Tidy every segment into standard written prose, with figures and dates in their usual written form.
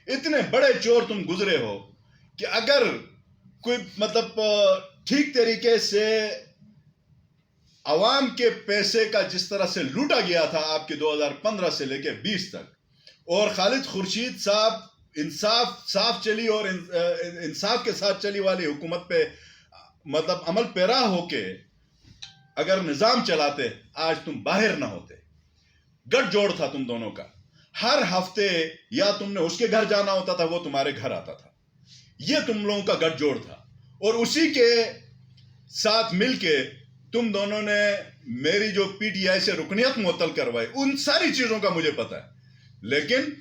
اتنے بڑے چور تم گزرے ہو کہ اگر کوئی مطلب ٹھیک طریقے سے عوام کے پیسے کا جس طرح سے لوٹا گیا تھا آپ کے 2015 سے لے کے 20 تک، اور خالد خورشید صاحب صاف چلی اور انصاف کے ساتھ چلی والی حکومت پہ مطلب عمل پیرا ہو کے اگر نظام چلاتے، آج تم باہر نہ ہوتے۔ گٹھ جوڑ تھا تم دونوں کا، ہر ہفتے یا تم نے اس کے گھر جانا ہوتا تھا، وہ تمہارے گھر آتا تھا، یہ تم لوگوں کا گٹھ جوڑ تھا۔ اور اسی کے ساتھ مل کے تم دونوں نے میری جو پی ٹی آئی سے رکنیت معطل کروائی، ان ساری چیزوں کا مجھے پتا ہے، لیکن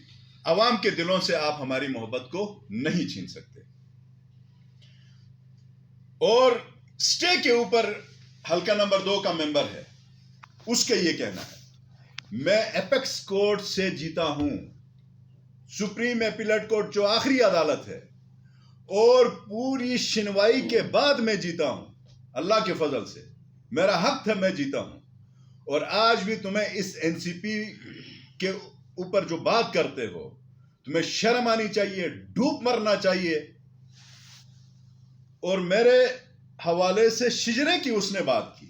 عوام کے دلوں سے آپ ہماری محبت کو نہیں چھین سکتے۔ اور سٹے کے اوپر حلقہ نمبر 2 کا ممبر ہے، اس کا یہ کہنا ہے میں ایپیکس کورٹ سے جیتا ہوں، سپریم اپیلیٹ کورٹ جو آخری عدالت ہے، اور پوری سنوائی کے بعد میں جیتا ہوں، اللہ کے فضل سے میرا حق تھا، میں جیتا ہوں۔ اور آج بھی تمہیں اس این سی پی کے اوپر جو بات کرتے ہو، تمہیں شرم آنی چاہیے، ڈوب مرنا چاہیے۔ اور میرے حوالے سے شجرے کی اس نے بات کی،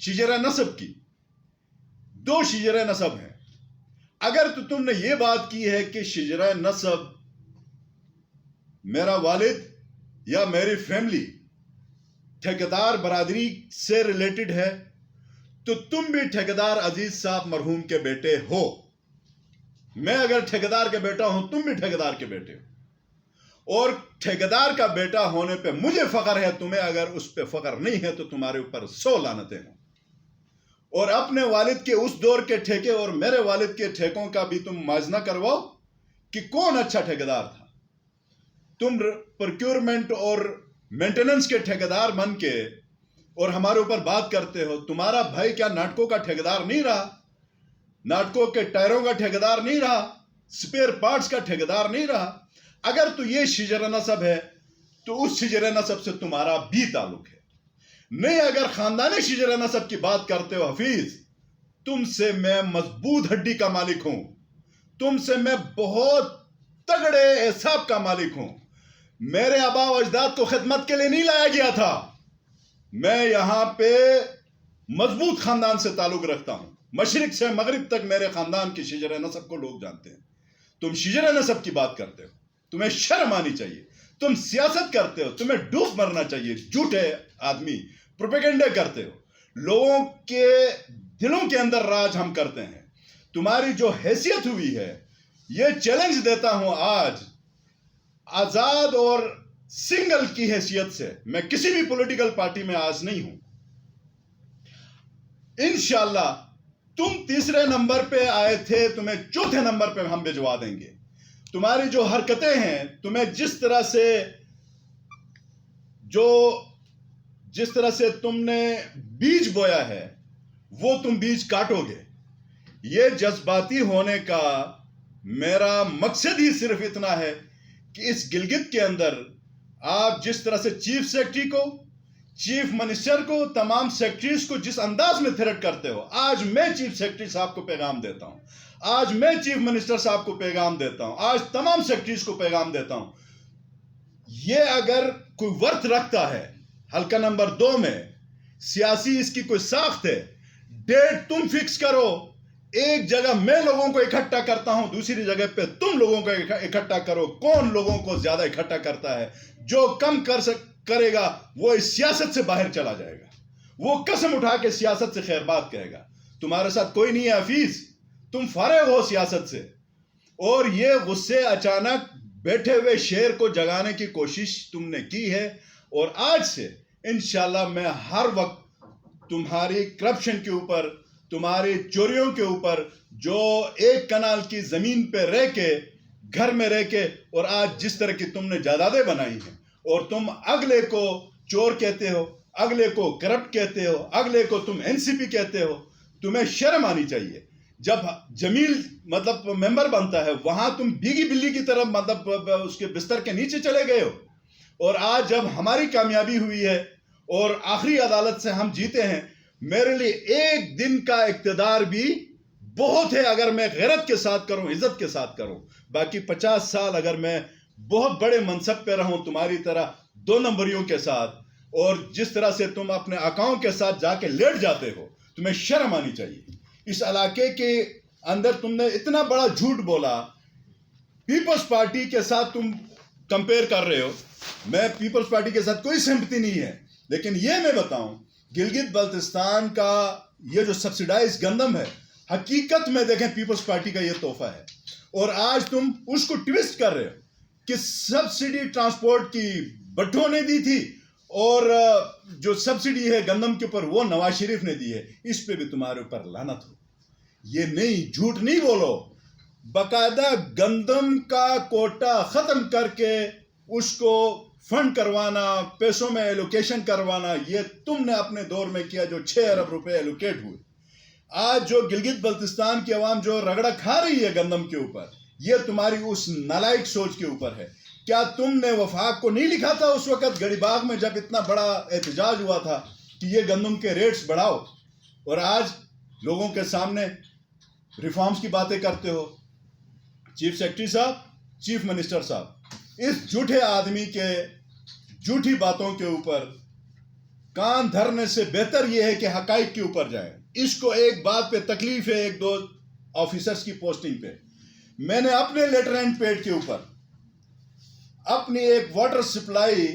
شجرہ نسب کی، 2 شجرہ نسب ہیں۔ اگر تو تم نے یہ بات کی ہے کہ شجرہ نسب میرا والد یا میری فیملی ٹھیکیدار برادری سے ریلیٹڈ ہے، تو تم بھی ٹھیکیدار عزیز صاحب مرحوم کے بیٹے ہو۔ میں اگر ٹھیکیدار کے بیٹا ہوں، تم بھی ٹھیکیدار کے بیٹے ہو، اور ٹھیکیدار کا بیٹا ہونے پہ مجھے فخر ہے، تمہیں اگر اس پہ فخر نہیں ہے تو تمہارے اوپر 100 لعنتیں ہوں۔ اور اپنے والد کے اس دور کے ٹھیکے اور میرے والد کے ٹھیکوں کا بھی تم موازنہ کرواؤ کہ کون اچھا ٹھیکیدار تھا۔ تم پروکیورمنٹ اور مینٹیننس کے ٹھیکیدار بن کے اور ہمارے اوپر بات کرتے ہو۔ تمہارا بھائی کیا ناٹکوں کا ٹھیکیدار نہیں رہا؟ ناٹکوں کے ٹائروں کا ٹھیکیدار نہیں رہا؟ سپیئر پارٹس کا ٹھیکیدار نہیں رہا؟ اگر تو یہ شجرہ نسب ہے تو اس شجرہ نسب سے تمہارا بھی تعلق ہے۔ نہیں، اگر خاندانی شجرہ نسب کی بات کرتے ہو حفیظ، تم سے میں مضبوط ہڈی کا مالک ہوں، تم سے میں بہت تگڑے اعصاب کا مالک ہوں۔ میرے آبا و اجداد کو خدمت کے لیے نہیں لایا گیا تھا، میں یہاں پہ مضبوط خاندان سے تعلق رکھتا ہوں، مشرق سے مغرب تک میرے خاندان کی شجرہ نسب کو لوگ جانتے ہیں۔ تم شجرہ نسب کی بات کرتے ہو، تمہیں شرم آنی چاہیے۔ تم سیاست کرتے ہو، تمہیں ڈوب مرنا چاہیے۔ جھوٹے آدمی، پروپیگنڈے کرتے ہو، لوگوں کے دلوں کے اندر راج ہم کرتے ہیں۔ تمہاری جو حیثیت ہوئی ہے، یہ چیلنج دیتا ہوں آج آزاد اور سنگل کی حیثیت سے، میں کسی بھی پولیٹیکل پارٹی میں آج نہیں ہوں۔ انشاءاللہ تم 3 نمبر پہ آئے تھے، تمہیں 4 نمبر پہ ہم بھجوا دیں گے۔ تمہاری جو حرکتیں ہیں، تمہیں جس طرح سے تم نے بیج بویا ہے، وہ تم بیج کاٹو گے۔ یہ جذباتی ہونے کا میرا مقصد ہی صرف اتنا ہے کہ اس گلگت کے اندر آپ جس طرح سے چیف سیکرٹری کو، چیف منسٹر کو، تمام سیکرٹریز کو جس انداز میں تھریٹ کرتے ہو، آج میں چیف سیکرٹری صاحب کو پیغام دیتا ہوں، آج میں چیف منسٹر صاحب کو پیغام دیتا ہوں، آج تمام سیکرٹریز کو پیغام دیتا ہوں۔ یہ اگر کوئی ورت رکھتا ہے حلقہ نمبر 2 میں، سیاسی اس کی کوئی ساخت ہے، ڈیٹ تم فکس کرو۔ ایک جگہ میں لوگوں کو اکٹھا کرتا ہوں، دوسری جگہ پہ تم لوگوں کو اکٹھا کرو۔ کون لوگوں کو زیادہ اکٹھا کرتا ہے؟ جو کم کرے گا وہ اس سیاست سے باہر چلا جائے گا، وہ قسم اٹھا کے سیاست سے خیر بات کہے گا۔ تمہارے ساتھ کوئی نہیں ہے حفیظ، تم فارغ ہو سیاست سے۔ اور یہ غصے اچانک بیٹھے ہوئے شیر کو جگانے کی کوشش تم نے کی ہے، اور آج سے انشاءاللہ میں ہر وقت تمہاری کرپشن کے اوپر، تمہاری چوریوں کے اوپر، جو 1 کنال کی زمین پہ رہ کے، گھر میں رہ کے، اور آج جس طرح کی تم نے جائیدادیں بنائی ہیں، اور تم اگلے کو چور کہتے ہو، اگلے کو کرپٹ کہتے ہو، اگلے کو تم این سی پی کہتے ہو، تمہیں شرم آنی چاہیے۔ جب جمیل مطلب ممبر بنتا ہے، وہاں تم بیگی بلی کی طرح مطلب اس کے بستر کے نیچے چلے گئے ہو، اور آج جب ہماری کامیابی ہوئی ہے اور آخری عدالت سے ہم جیتے ہیں، میرے لیے 1 دن کا اقتدار بھی بہت ہے اگر میں غیرت کے ساتھ کروں، عزت کے ساتھ کروں. باقی 50 سال اگر میں بہت بڑے منصب پہ رہوں تمہاری طرح 2 نمبریوں کے ساتھ، اور جس طرح سے تم اپنے آقاؤں کے ساتھ جا کے لیٹ جاتے ہو، تمہیں شرم آنی چاہیے. اس علاقے کے اندر تم نے اتنا بڑا جھوٹ بولا. پیپلز پارٹی کے ساتھ تم کمپیئر کر رہے ہو. میں پیپلز پارٹی کے ساتھ کوئی سمپتی نہیں ہے، لیکن یہ میں بتاؤں گلگت بلتستان کا یہ جو سبسیڈائز گندم ہے، حقیقت میں دیکھیں پیپلز پارٹی کا یہ تحفہ ہے. اور آج تم اس کو ٹویسٹ کر رہے ہو کہ سبسڈی ٹرانسپورٹ کی بٹھوں نے دی تھی، اور جو سبسڈی ہے گندم کے اوپر وہ نواز شریف نے دی ہے. اس پہ بھی تمہارے اوپر لعنت ہو. یہ نہیں، جھوٹ نہیں بولو. باقاعدہ گندم کا کوٹا ختم کر کے اس کو فنڈ کروانا، پیسوں میں ایلوکیشن کروانا، یہ تم نے اپنے دور میں کیا جو 6 ارب روپے ایلوکیٹ ہوئے. آج جو گلگت بلتستان کی عوام جو رگڑا کھا رہی ہے گندم کے اوپر، یہ تمہاری اس نالائق سوچ کے اوپر ہے. کیا تم نے وفاق کو نہیں لکھا تھا اس وقت گڑی باغ میں جب اتنا بڑا احتجاج ہوا تھا کہ یہ گندم کے ریٹس بڑھاؤ، اور آج لوگوں کے سامنے ریفارمز کی باتیں کرتے ہو؟ چیف سیکرٹری صاحب، چیف منسٹر صاحب، اس جھوٹے آدمی کے جھوٹی باتوں کے اوپر کان دھرنے سے بہتر یہ ہے کہ حقائق کے اوپر جائیں. اس کو ایک بات پہ تکلیف ہے، 1-2 آفیسرز کی پوسٹنگ پہ. میں نے اپنے لیٹر اینڈ پیڈ کے اوپر اپنی ایک واٹر سپلائی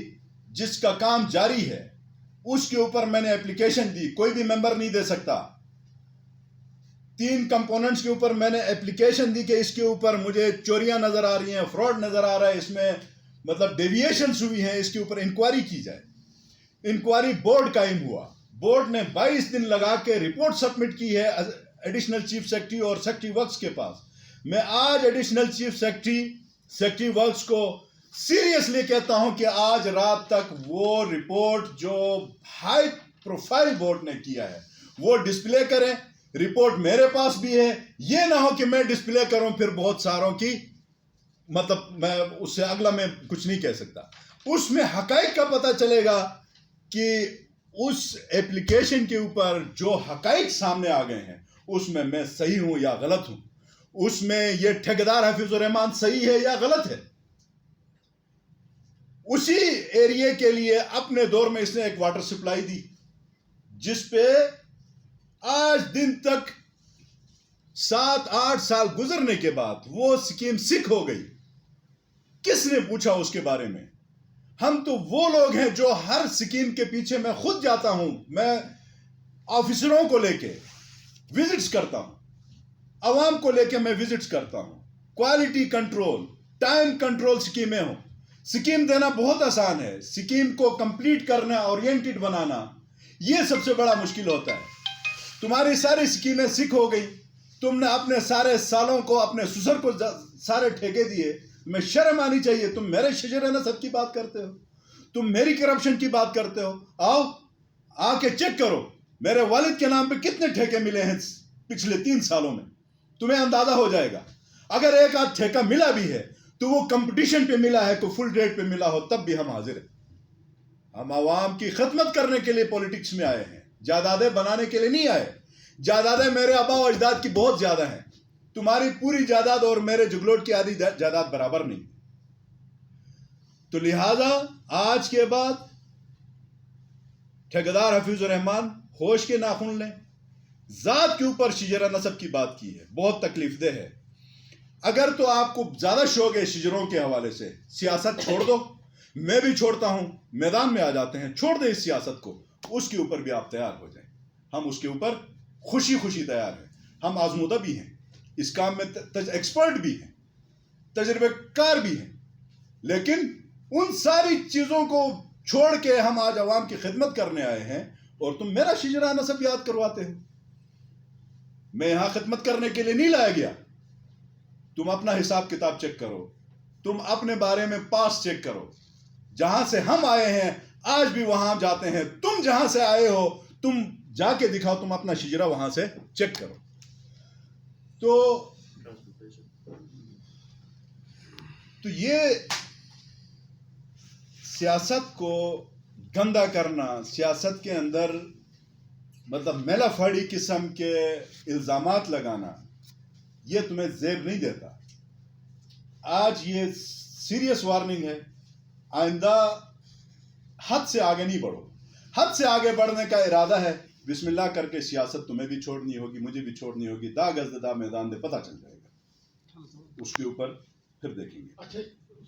جس کا کام جاری ہے اس کے اوپر میں نے اپلیکیشن دی. کوئی بھی ممبر نہیں دے سکتا. 3 کمپوننٹس کے اوپر میں نے اپلیکیشن دی کہ اس کے اوپر مجھے چوریاں نظر آ رہی ہیں، فراڈ نظر آ رہا ہے، اس میں مطلب ڈیویشنز ہوئی ہیں، اس کے اوپر انکوائری کی جائے. انکوائری بورڈ قائم ہوا. بورڈ نے 22 دن لگا کے رپورٹ سبمٹ کی ہے ایڈیشنل چیف سیکرٹری اور سیکرٹری ورکس کے پاس. میں آج ایڈیشنل چیف سیکرٹری ورکس کو سیریسلی کہتا ہوں کہ آج رات تک وہ رپورٹ جو ہائی پروفائل بورڈ نے کیا ہے وہ ڈسپلے کریں. رپورٹ میرے پاس بھی ہے. یہ نہ ہو کہ میں ڈسپلے کروں پھر بہت ساروں کی، مطلب میں اس سے اگلا میں کچھ نہیں کہہ سکتا. اس میں حقائق کا پتہ چلے گا کہ اس ایپلیکیشن کے اوپر جو حقائق سامنے آ گئے ہیں اس میں صحیح ہوں یا غلط ہوں. اس میں یہ ٹھیکیدار حفیظ الرحمان صحیح ہے یا غلط ہے. اسی ایریے کے لیے اپنے دور میں اس نے ایک واٹر سپلائی دی جس پہ آج دن تک 7-8 سال گزرنے کے بعد وہ سکیم سکھ ہو گئی. کس نے پوچھا اس کے بارے میں؟ ہم تو وہ لوگ ہیں جو ہر سکیم کے پیچھے میں خود جاتا ہوں. میں آفیسروں کو لے کے وزٹس کرتا ہوں، عوام کو لے کے میں وزٹس کرتا ہوں. کوالٹی کنٹرول، ٹائم کنٹرول سکیمیں ہوں. سکیم دینا بہت آسان ہے، سکیم کو کمپلیٹ کرنا، اورینٹڈ بنانا، یہ سب سے بڑا مشکل ہوتا ہے. تمہاری ساری سکیمیں سکھ ہو گئی. تم نے اپنے سارے سالوں کو اپنے سسر کو سارے ٹھیکے دیے. میں شرم آنی چاہیے. تم میرے شجر نسب کی بات کرتے ہو، تم میری کرپشن کی بات کرتے ہو. آؤ آ کے چیک کرو میرے والد کے نام پہ کتنے ٹھیکے ملے ہیں پچھلے 3 سالوں میں. تمہیں اندازہ ہو جائے گا. اگر ایک آدھ ٹھیکہ ملا بھی ہے تو وہ کمپٹیشن پہ ملا ہے، کوئی فل ریٹ پہ ملا ہو تب بھی ہم حاضر ہیں. ہم عوام کی خدمت کرنے کے لیے پولیٹکس میں آئے ہیں، جائیدادیں بنانے کے لیے نہیں آئے. جائیدادیں میرے آبا و اجداد کی بہت زیادہ ہیں. تمہاری پوری جائیداد اور میرے جگلوٹ کی آدھی جائیداد برابر نہیں. تو لہذا آج کے بعد ٹھیکیدار حفیظ الرحمان ہوش کے ناخن لیں. ذات کے اوپر شجرہ نسب کی بات کی ہے، بہت تکلیف دہ ہے. اگر تو آپ کو زیادہ شوق ہے شجروں کے حوالے سے، سیاست چھوڑ دو. میں بھی چھوڑتا ہوں، میدان میں آ جاتے ہیں. چھوڑ دیں اس سیاست کو. اس کے اوپر بھی آپ تیار ہو جائیں. ہم اس کے اوپر خوشی تیار ہیں. ہم آزمودہ بھی ہیں، اس کام میں ایکسپرٹ بھی ہیں، تجربے کار بھی ہیں. لیکن ان ساری چیزوں کو چھوڑ کے ہم آج عوام کی خدمت کرنے آئے ہیں اور تم میرا شجرہ نسب یاد کرواتے ہو. میں یہاں خدمت کرنے کے لیے نہیں لایا گیا. تم اپنا حساب کتاب چیک کرو. تم اپنے بارے میں پاس چیک کرو. جہاں سے ہم آئے ہیں آج بھی وہاں جاتے ہیں. تم جہاں سے آئے ہو تم جا کے دکھاؤ. تم اپنا شجرہ وہاں سے چیک کرو. تو یہ سیاست کو گندا کرنا، سیاست کے اندر مطلب میلا پھاڑی قسم کے الزامات لگانا، یہ تمہیں زیب نہیں دیتا. آج یہ سیریس وارننگ ہے, آئندہ حد سے آگے نہیں بڑھو. حد سے آگے بڑھنے کا ارادہ ہے, بسم اللہ کر کے سیاست تمہیں بھی چھوڑنی ہوگی, مجھے بھی چھوڑنی ہوگی. دا گز دا میدان دے پتہ چل جائے گا, اس کے اوپر پھر دیکھیں گے.